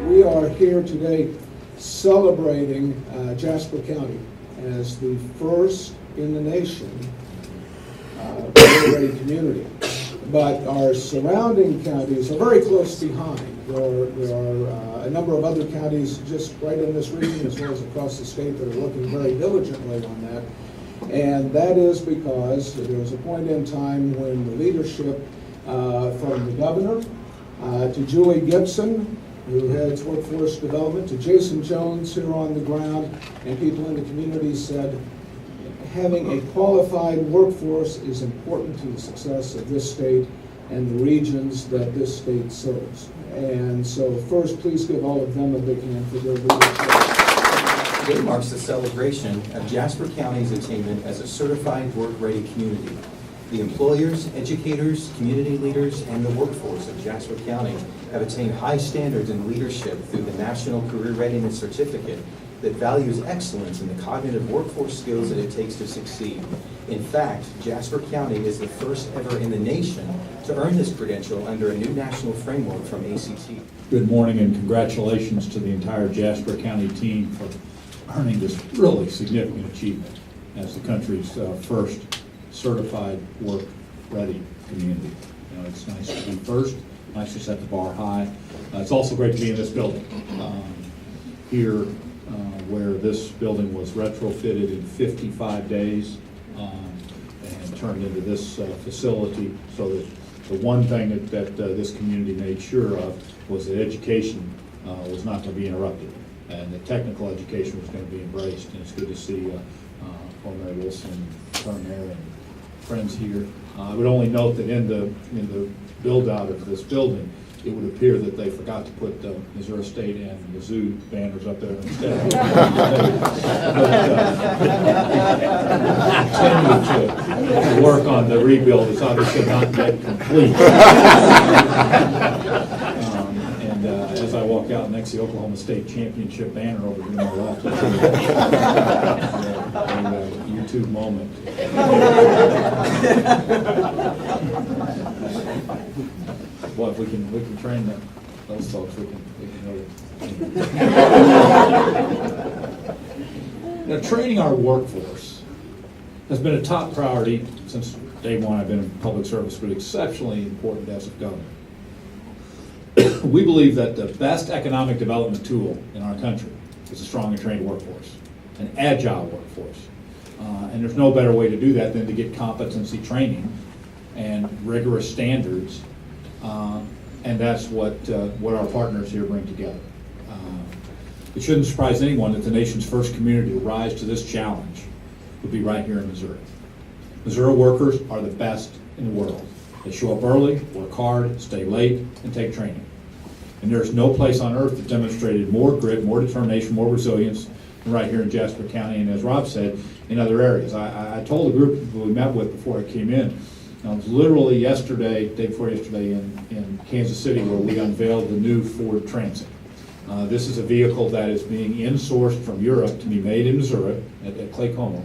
We are here today celebrating Jasper County as the first in the nation career-ready community. But our surrounding counties are very close behind. There are a number of other counties just right in this region as well as across the state that are looking very diligently on that. And that is because there was a point in time when the leadership from the governor to Julie Gibson, who heads workforce development, to Jasen Jones here on the ground, and people in the community said, having a qualified workforce is important to the success of this state and the regions that this state serves. And so first, please give all of them a big hand for their leadership. Today marks the celebration of Jasper County's attainment as a certified work-ready community. The employers, educators, community leaders, and the workforce of Jasper County have attained high standards in leadership through the National Career Readiness Certificate that values excellence in the cognitive workforce skills that it takes to succeed. In fact, Jasper County is the first ever in the nation to earn this credential under a new national framework from ACT. Good morning and congratulations to the entire Jasper County team for earning this really significant achievement as the country's first certified work-ready community. You know, it's nice to be first, nice to set the bar high. It's also great to be in this building. Here, where this building was retrofitted in 55 days and turned into this facility, so that the one thing that this community made sure of was that education was not going to be interrupted, and that technical education was going to be embraced. And it's good to see Mary Wilson, Turner, and friends here. I would only note that in the build out of this building, it would appear that they forgot to put Missouri State and Mizzou banners up there instead. Continue to work on the rebuild. It's obviously not yet complete. And as I walk out next to the Oklahoma State Championship banner over here on the left, a YouTube moment. Well, if we can train those folks, we can Now, training our workforce has been a top priority since day one. I've been in public service, but exceptionally important as of governor. We believe that the best economic development tool in our country is a strong and trained workforce, an agile workforce. And there's no better way to do that than to get competency training and rigorous standards. And that's what our partners here bring together. It shouldn't surprise anyone that the nation's first community to rise to this challenge would be right here in Missouri. Missouri workers are the best in the world. They show up early, work hard, stay late, and take training. And there's no place on earth that demonstrated more grit, more determination, more resilience than right here in Jasper County, and as Rob said, in other areas. I told the group of people we met with before I came in, it was literally yesterday, day before yesterday, in Kansas City, where we unveiled the new Ford Transit. This is a vehicle that is being insourced from Europe to be made in Missouri at Clay Como,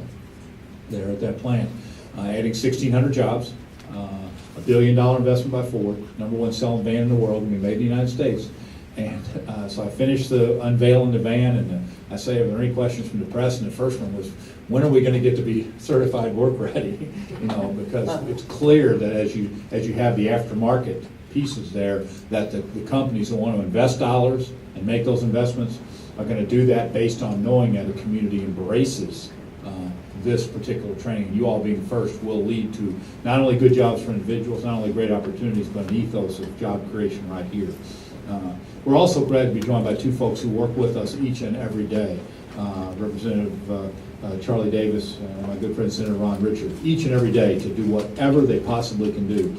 there at that plant, adding 1,600 jobs, $1 billion investment by Ford, #1 selling van in the world, and we made in the United States. And so I finished the unveiling the van, and I say, are there any questions from the press? And the first one was, when are we going to get to be certified work ready? You know, because it's clear that as you have the aftermarket pieces there, that the companies that want to invest dollars and make those investments are going to do that based on knowing that a community embraces this particular training. You all being first will lead to not only good jobs for individuals, not only great opportunities, but an ethos of job creation right here. We're also glad to be joined by two folks who work with us each and every day. Representative Charlie Davis and my good friend Senator Ron Richard, each and every day to do whatever they possibly can do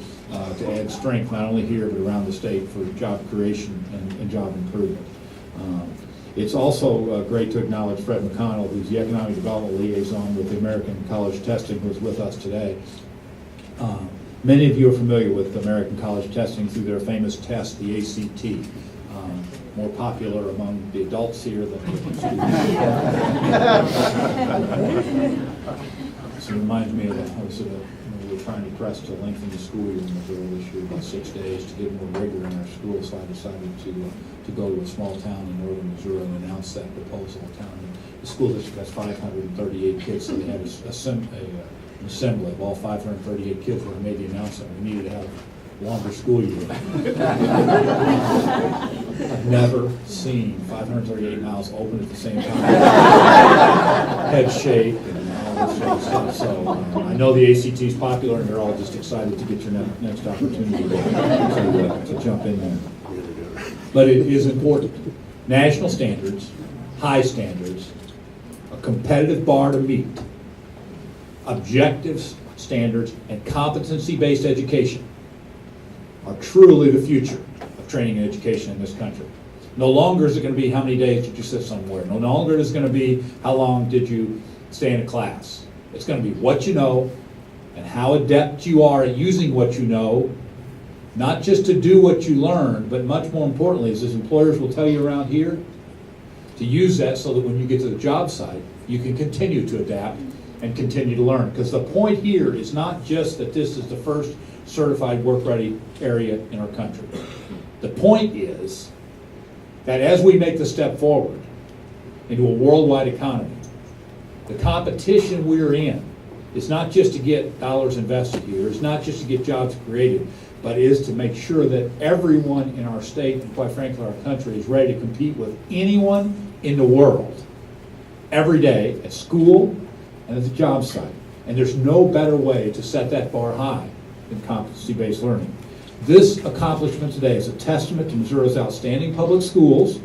to add strength not only here but around the state for job creation and job improvement. It's also great to acknowledge Fred McConnell, who's the Economic Development Liaison with the American College Testing, who's with us today. Many of you are familiar with American College Testing through their famous test, the ACT. More popular among the adults here than the students. So it reminds me of I was at a trying to press to lengthen the school year in Missouri this year by 6 days to get more rigor in our schools. So I decided to go to a small town in northern Missouri and announce that proposal. The school district has 538 kids, so they had an assembly of all 538 kids when I made the announcement. We needed to have a longer school year. I've never seen 538 mouths open at the same time. Head shake and all this sort of stuff. So I know the ACT is popular, and they're all just excited to get your next opportunity to jump in there. But it is important. National standards, high standards, a competitive bar to meet, objective standards, and competency-based education are truly the future of training and education in this country. No longer is it going to be how many days did you sit somewhere. No longer is it going to be how long did you stay in a class. It's going to be what you know and how adept you are at using what you know, not just to do what you learn, but much more importantly, as employers will tell you around here, to use that so that when you get to the job site, you can continue to adapt and continue to learn. Because the point here is not just that this is the first certified work-ready area in our country. The point is that as we make the step forward into a worldwide economy, the competition we're in is not just to get dollars invested here, it's not just to get jobs created, but is to make sure that everyone in our state, and quite frankly our country, is ready to compete with anyone in the world every day at school and at the job site. And there's no better way to set that bar high than competency-based learning. This accomplishment today is a testament to Missouri's outstanding public schools,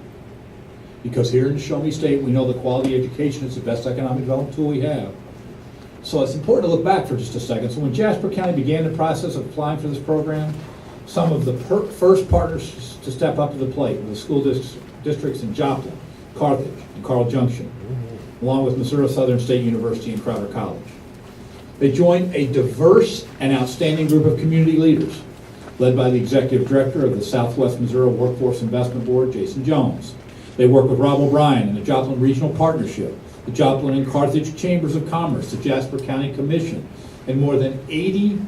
because here in Show Me State we know that quality education is the best economic development tool we have. So it's important to look back for just a second. So when Jasper County began the process of applying for this program, some of the first partners to step up to the plate were the school districts in Joplin, Carthage, and Carl Junction, along with Missouri Southern State University and Crowder College. They joined a diverse and outstanding group of community leaders, led by the executive director of the Southwest Missouri Workforce Investment Board, Jasen Jones. They work with Rob O'Brien and the Joplin Regional Partnership, the Joplin and Carthage Chambers of Commerce, the Jasper County Commission, and more than 80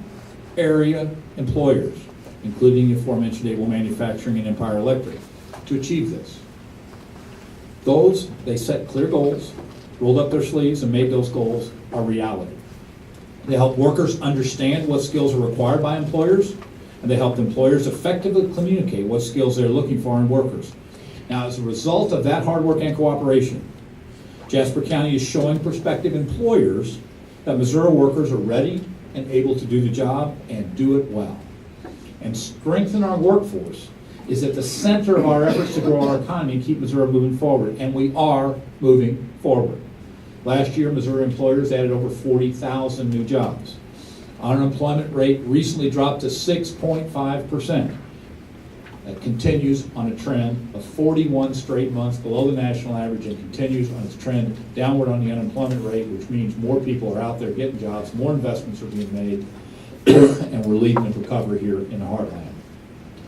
area employers, including the aforementioned Able Manufacturing and Empire Electric, to achieve this. They set clear goals, rolled up their sleeves, and made those goals a reality. They help workers understand what skills are required by employers, and they help employers effectively communicate what skills they're looking for in workers. Now, as a result of that hard work and cooperation, Jasper County is showing prospective employers that Missouri workers are ready and able to do the job and do it well. And strengthen our workforce is at the center of our efforts to grow our economy and keep Missouri moving forward, and we are moving forward. Last year, Missouri employers added over 40,000 new jobs. Our unemployment rate recently dropped to 6.5%. That continues on a trend of 41 straight months below the national average and continues on its trend downward on the unemployment rate, which means more people are out there getting jobs, more investments are being made, and we're leading the recovery here in the heartland.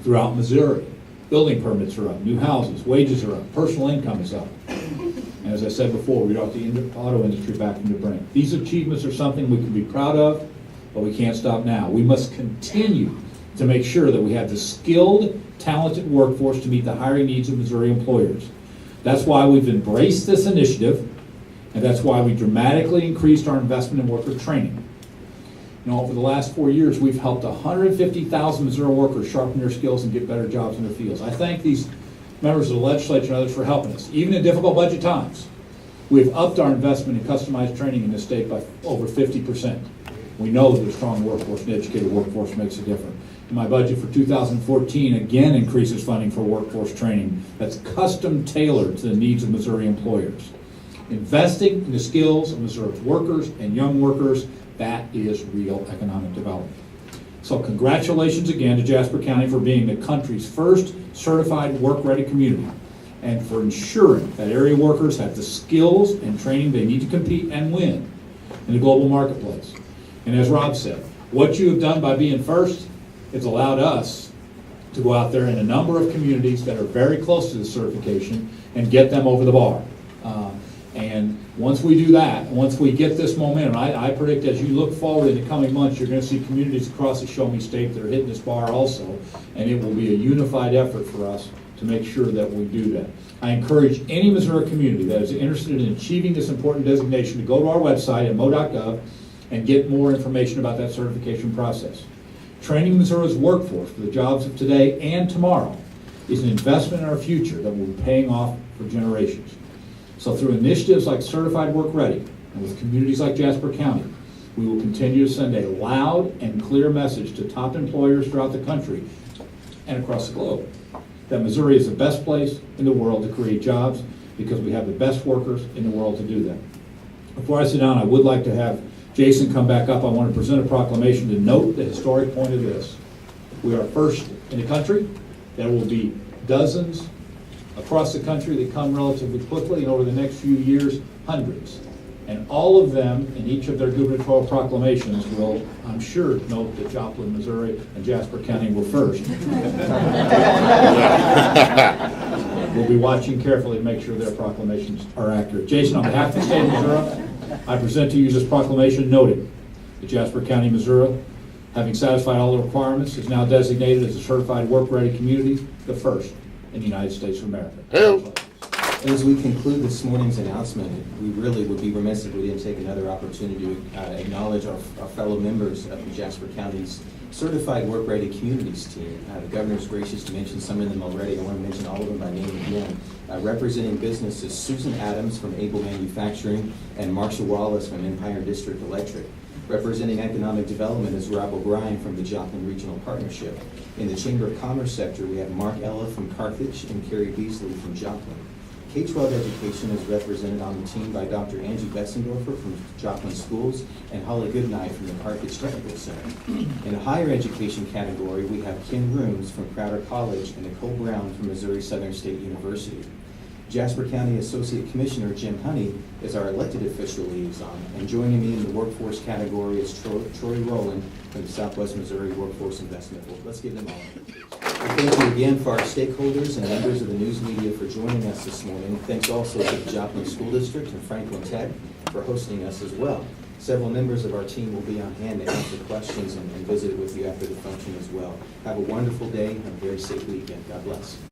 Throughout Missouri, building permits are up, new houses, wages are up, personal income is up. And as I said before, we brought the auto industry back into brink. These achievements are something we can be proud of, but we can't stop now. We must continue to make sure that we have the skilled, talented workforce to meet the hiring needs of Missouri employers. That's why we've embraced this initiative, and that's why we dramatically increased our investment in worker training. You know, over the last 4 years, we've helped 150,000 Missouri workers sharpen their skills and get better jobs in their fields. I thank these members of the legislature and others for helping us. Even in difficult budget times, we've upped our investment in customized training in this state by over 50%. We know that a strong workforce and educated workforce makes a difference. And my budget for 2014 again increases funding for workforce training that's custom tailored to the needs of Missouri employers. Investing in the skills of Missouri's workers and young workers, that is real economic development. So congratulations again to Jasper County for being the country's first certified work-ready community and for ensuring that area workers have the skills and training they need to compete and win in the global marketplace. And as Rob said, what you have done by being first has allowed us to go out there in a number of communities that are very close to the certification and get them over the bar. And Once we do that, once we get this momentum, I predict as you look forward in the coming months, you're gonna see communities across the Show Me State that are hitting this bar also, and it will be a unified effort for us to make sure that we do that. I encourage any Missouri community that is interested in achieving this important designation to go to our website at mo.gov and get more information about that certification process. Training Missouri's workforce for the jobs of today and tomorrow is an investment in our future that will be paying off for generations. So through initiatives like Certified Work Ready and with communities like Jasper County, we will continue to send a loud and clear message to top employers throughout the country and across the globe that Missouri is the best place in the world to create jobs because we have the best workers in the world to do that. Before I sit down, I would like to have Jason come back up. I want to present a proclamation to note the historic point of this. We are first in the country. There will be dozens across the country that come relatively quickly, and over the next few years, hundreds. And all of them, in each of their gubernatorial proclamations, will, I'm sure, note that Joplin, Missouri, and Jasper County were first. We'll be watching carefully to make sure their proclamations are accurate. Jason, on behalf of the state of Missouri, I present to you this proclamation noting that Jasper County, Missouri, having satisfied all the requirements, is now designated as a certified work-ready community, the first in the United States of America. As we conclude this morning's announcement, we really would be remiss if we didn't take another opportunity to acknowledge our fellow members of the Jasper County's Certified Work-Ready Communities team. The governor's gracious to mention some of them already. I want to mention all of them by name again. Representing businesses, Susan Adams from Able Manufacturing and Marsha Wallace from Empire District Electric. Representing economic development is Rob O'Brien from the Joplin Regional Partnership. In the Chamber of Commerce sector, we have Mark Ella from Carthage and Carrie Beasley from Joplin. K-12 education is represented on the team by Dr. Angie Bessendorfer from Joplin Schools and Holly Goodnight from the Carthage Technical Center. In the higher education category, we have Ken Rooms from Crowder College and Nicole Brown from Missouri Southern State University. Jasper County Associate Commissioner Jim Honey is our elected official liaison, and joining me in the workforce category is Troy Rowland from the Southwest Missouri Workforce Investment Board. Let's give them all a hand. Thank you again for our stakeholders and members of the news media for joining us this morning. Thanks also to the Joplin School District and Franklin Tech for hosting us as well. Several members of our team will be on hand to answer questions and visit with you after the function as well. Have a wonderful day and a very safe weekend. God bless.